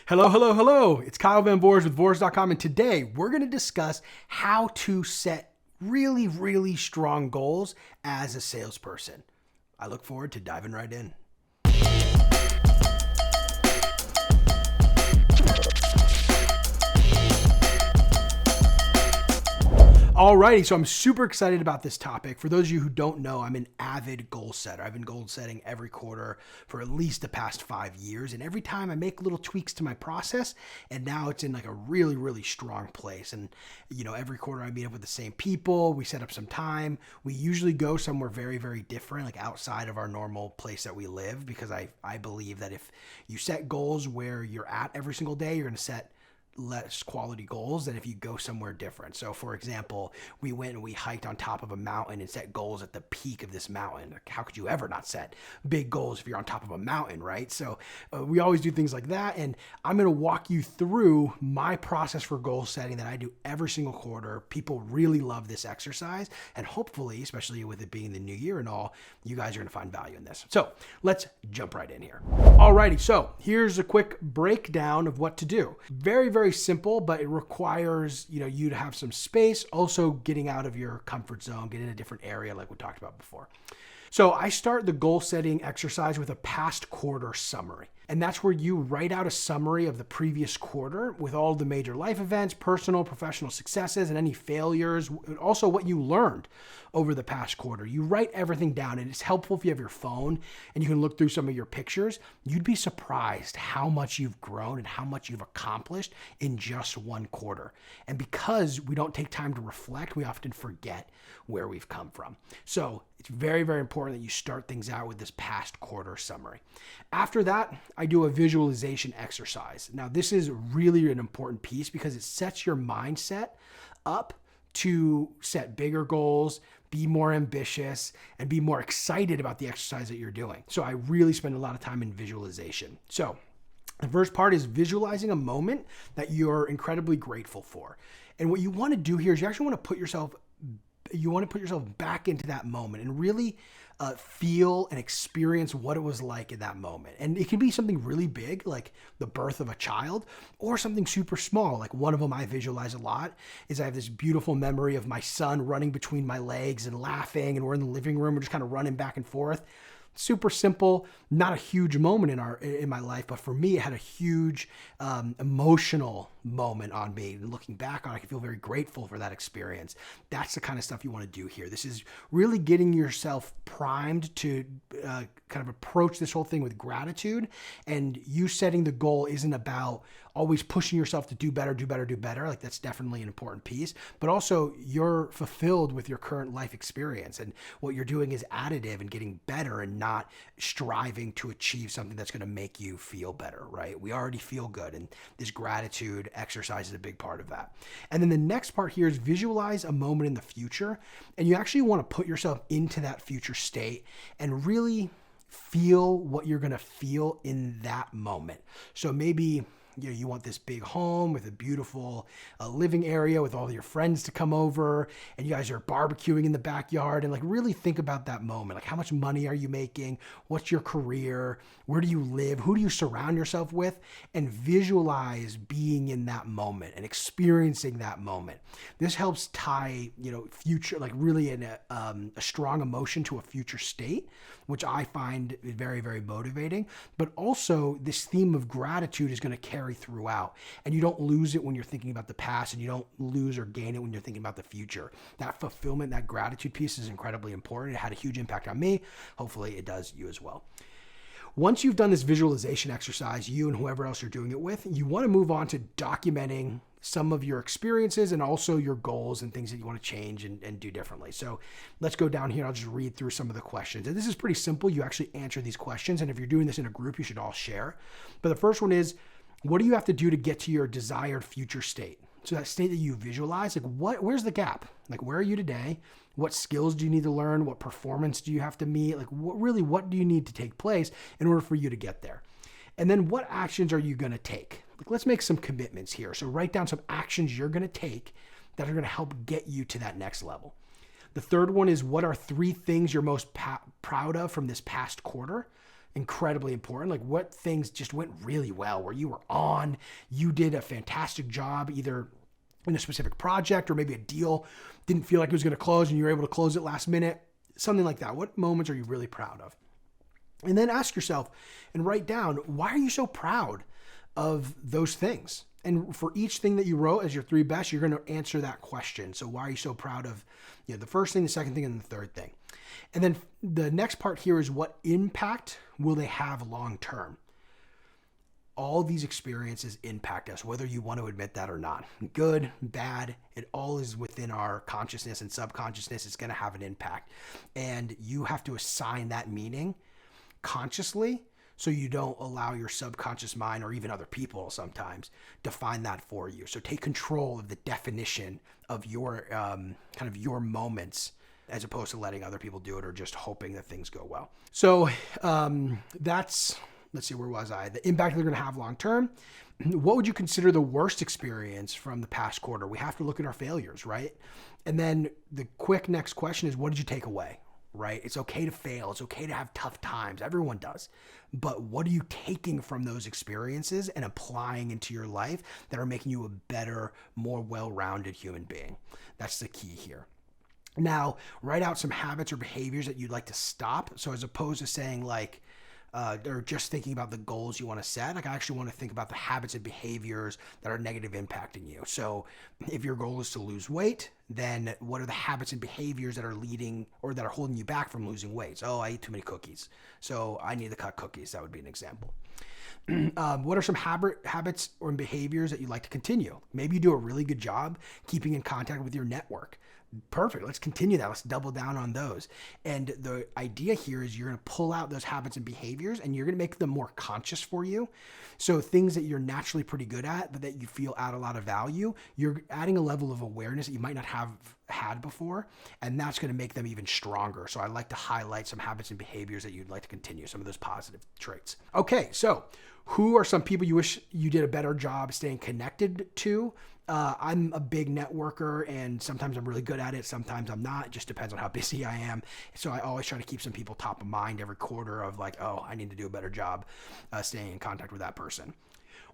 Hello, hello, hello. It's Kyle Van Voors with Voors.com, and today we're going to discuss how to set really, really strong goals as a salesperson. I look forward to diving right in. Alrighty, so I'm super excited about this topic. For those of you who don't know, I'm an avid goal setter. I've been goal setting every quarter for at least the past 5 years. And every time I make little tweaks to my process, and now it's in like a really, really strong place. And, every quarter I meet up with the same people. We set up some time. We usually go somewhere very, very different, like outside of our normal place that we live, because I believe that if you set goals where you're at every single day, you're going to set less quality goals than if you go somewhere different. So for example, we went and we hiked on top of a mountain and set goals at the peak of this mountain. Like, how could you ever not set big goals if you're on top of a mountain, right? So we always do things like that. And I'm going to walk you through my process for goal setting that I do every single quarter. People really love this exercise. And hopefully, especially with it being the new year and all, you guys are going to find value in this. So let's jump right in here. Alrighty, so here's a quick breakdown of what to do. Very, very simple, but it requires you to have some space, also getting out of your comfort zone, get in a different area like we talked about before. So I start the goal setting exercise with a past quarter summary. And that's where you write out a summary of the previous quarter with all the major life events, personal, professional successes, and any failures, and also what you learned over the past quarter. You write everything down, and it's helpful if you have your phone and you can look through some of your pictures. You'd be surprised how much you've grown and how much you've accomplished in just one quarter. And because we don't take time to reflect, we often forget where we've come from. So it's very, very important that you start things out with this past quarter summary. After that, I do a visualization exercise. Now, this is really an important piece because it sets your mindset up to set bigger goals, be more ambitious, and be more excited about the exercise that you're doing. So I really spend a lot of time in visualization. So the first part is visualizing a moment that you're incredibly grateful for. And what you want to do here is you actually want to put yourself back into that moment and really feel and experience what it was like in that moment. And it can be something really big, like the birth of a child, or something super small. Like one of them I visualize a lot is I have this beautiful memory of my son running between my legs and laughing, and we're in the living room, we're just kind of running back and forth. Super simple, not a huge moment in my life, but for me, it had a huge emotional moment on me. And looking back on it, I can feel very grateful for that experience. That's the kind of stuff you want to do here. This is really getting yourself primed to kind of approach this whole thing with gratitude. And you setting the goal isn't about always pushing yourself to do better. Like that's definitely an important piece, but also you're fulfilled with your current life experience, and what you're doing is additive and getting better and not striving to achieve something that's going to make you feel better, right? We already feel good, and this gratitude exercise is a big part of that. And then the next part here is visualize a moment in the future, and you actually want to put yourself into that future state and really feel what you're going to feel in that moment. So maybe you want this big home with a beautiful living area with all your friends to come over, and you guys are barbecuing in the backyard, and like really think about that moment. Like, how much money are you making? What's your career? Where do you live? Who do you surround yourself with? And visualize being in that moment and experiencing that moment. This helps tie, future, like really a strong emotion to a future state, which I find very, very motivating. But also this theme of gratitude is going to carry throughout, and you don't lose it when you're thinking about the past, and you don't lose or gain it when you're thinking about the future. That fulfillment, that gratitude piece is incredibly important. It had a huge impact on me. Hopefully it does you as well. Once you've done this visualization exercise, you and whoever else you're doing it with, you want to move on to documenting some of your experiences and also your goals and things that you want to change and do differently. So let's go down here. I'll just read through some of the questions. And this is pretty simple. You actually answer these questions. And if you're doing this in a group, you should all share. But the first one is, what do you have to do to get to your desired future state? So that state that you visualize, like where's the gap? Like, where are you today? What skills do you need to learn? What performance do you have to meet? Like what do you need to take place in order for you to get there? And then what actions are you going to take? Like, let's make some commitments here. So write down some actions you're going to take that are going to help get you to that next level. The third one is, what are 3 things you're most proud of from this past quarter? incredibly important. Like what things just went really well, where you were on, you did a fantastic job either in a specific project or maybe a deal didn't feel like it was going to close and you were able to close it last minute, something like that. What moments are you really proud of? And then ask yourself and write down, why are you so proud of those things? And for each thing that you wrote as your 3 best, you're going to answer that question. So why are you so proud of, the first thing, the second thing, and the third thing? And then the next part here is, what impact will they have long term? All these experiences impact us, whether you want to admit that or not. Good, bad, it all is within our consciousness and subconsciousness. It's going to have an impact. And you have to assign that meaning consciously, so you don't allow your subconscious mind, or even other people sometimes, define that for you. So take control of the definition of your your moments, as opposed to letting other people do it or just hoping that things go well. So let's see, where was I? The impact they're going to have long term. What would you consider the worst experience from the past quarter? We have to look at our failures, right? And then the quick next question is, what did you take away? Right? It's okay to fail. It's okay to have tough times. Everyone does. But what are you taking from those experiences and applying into your life that are making you a better, more well-rounded human being? That's the key here. Now, write out some habits or behaviors that you'd like to stop. So as opposed to saying or just thinking about the goals you want to set, I actually want to think about the habits and behaviors that are negative impacting you. So if your goal is to lose weight, then what are the habits and behaviors that are leading or that are holding you back from losing weight? So, I eat too many cookies, so I need to cut cookies. That would be an example. What are some habits or behaviors that you'd like to continue? Maybe you do a really good job keeping in contact with your network. Perfect. Let's continue that. Let's double down on those. And the idea here is you're going to pull out those habits and behaviors and you're going to make them more conscious for you. So things that you're naturally pretty good at, but that you feel add a lot of value, you're adding a level of awareness that you might not have had before. And that's going to make them even stronger. So I like to highlight some habits and behaviors that you'd like to continue, some of those positive traits. Okay. So who are some people you wish you did a better job staying connected to? I'm a big networker, and sometimes I'm really good at it. Sometimes I'm not. It just depends on how busy I am. So I always try to keep some people top of mind every quarter of I need to do a better job staying in contact with that person.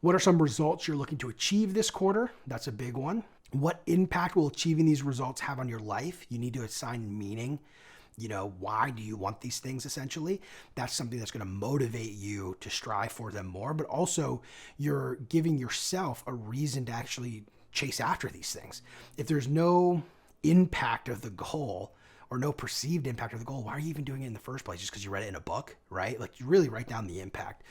What are some results you're looking to achieve this quarter? That's a big one. What impact will achieving these results have on your life? You need to assign meaning. Why do you want these things essentially? That's something that's going to motivate you to strive for them more, but also you're giving yourself a reason to actually chase after these things. If there's no impact of the goal or no perceived impact of the goal, why are you even doing it in the first place? Just because you read it in a book, right? You really write down the impact.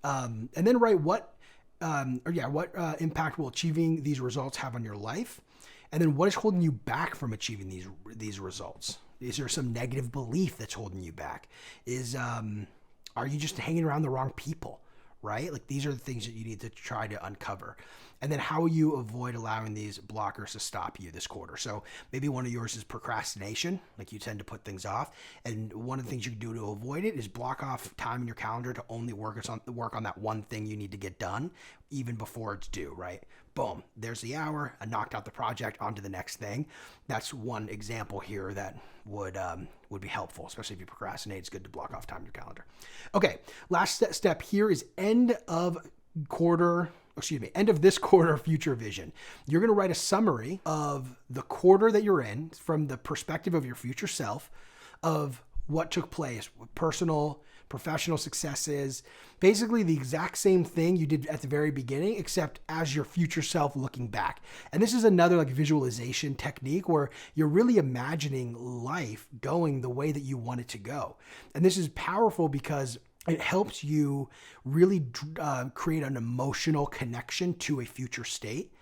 And then write what impact will achieving these results have on your life? And then what is holding you back from achieving these results? Is there some negative belief that's holding you back? Are you just hanging around the wrong people, right? These are the things that you need to try to uncover. And then how will you avoid allowing these blockers to stop you this quarter? So maybe one of yours is procrastination, you tend to put things off. And one of the things you can do to avoid it is block off time in your calendar to only work on that one thing you need to get done, even before it's due, right? Boom, there's the hour. I knocked out the project, on to the next thing. That's one example here that would be helpful, especially if you procrastinate. It's good to block off time in your calendar. Okay, last step here is end of this quarter future vision. You're going to write a summary of the quarter that you're in from the perspective of your future self, of what took place, personal, professional successes, basically the exact same thing you did at the very beginning, except as your future self looking back. And this is another visualization technique where you're really imagining life going the way that you want it to go. And this is powerful because it helps you really create an emotional connection to a future state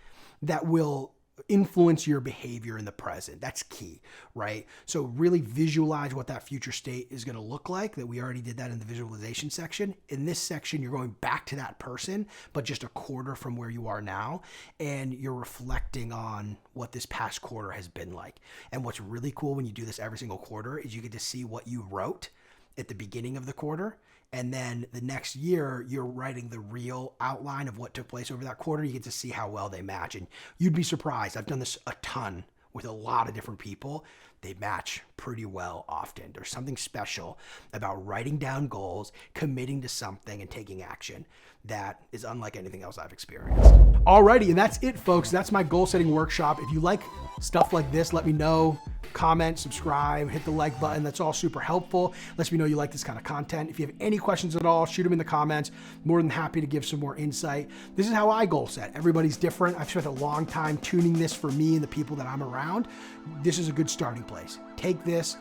that will influence your behavior in the present. That's key, right? So really visualize what that future state is going to look like. That we already did that in the visualization section. In this section, you're going back to that person, but just a quarter from where you are now. And you're reflecting on what this past quarter has been like. And what's really cool when you do this every single quarter is you get to see what you wrote at the beginning of the quarter. And then the next year, you're writing the real outline of what took place over that quarter. You get to see how well they match. And you'd be surprised. I've done this a ton with a lot of different people, they match pretty well often. There's something special about writing down goals, committing to something, and taking action that is unlike anything else I've experienced. Alrighty, and that's it, folks. That's my goal setting workshop. If you like stuff like this, let me know. Comment, subscribe, hit the like button. That's all super helpful. Lets me know you like this kind of content. If you have any questions at all, shoot them in the comments. More than happy to give some more insight. This is how I goal set. Everybody's different. I've spent a long time tuning this for me and the people that I'm around. This is a good starting place. Take this,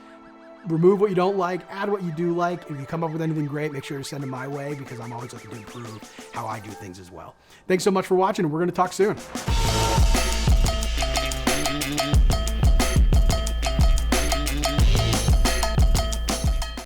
remove what you don't like, add what you do like. If you come up with anything great, make sure to send it my way because I'm always looking to improve how I do things as well. Thanks so much for watching, and we're going to talk soon.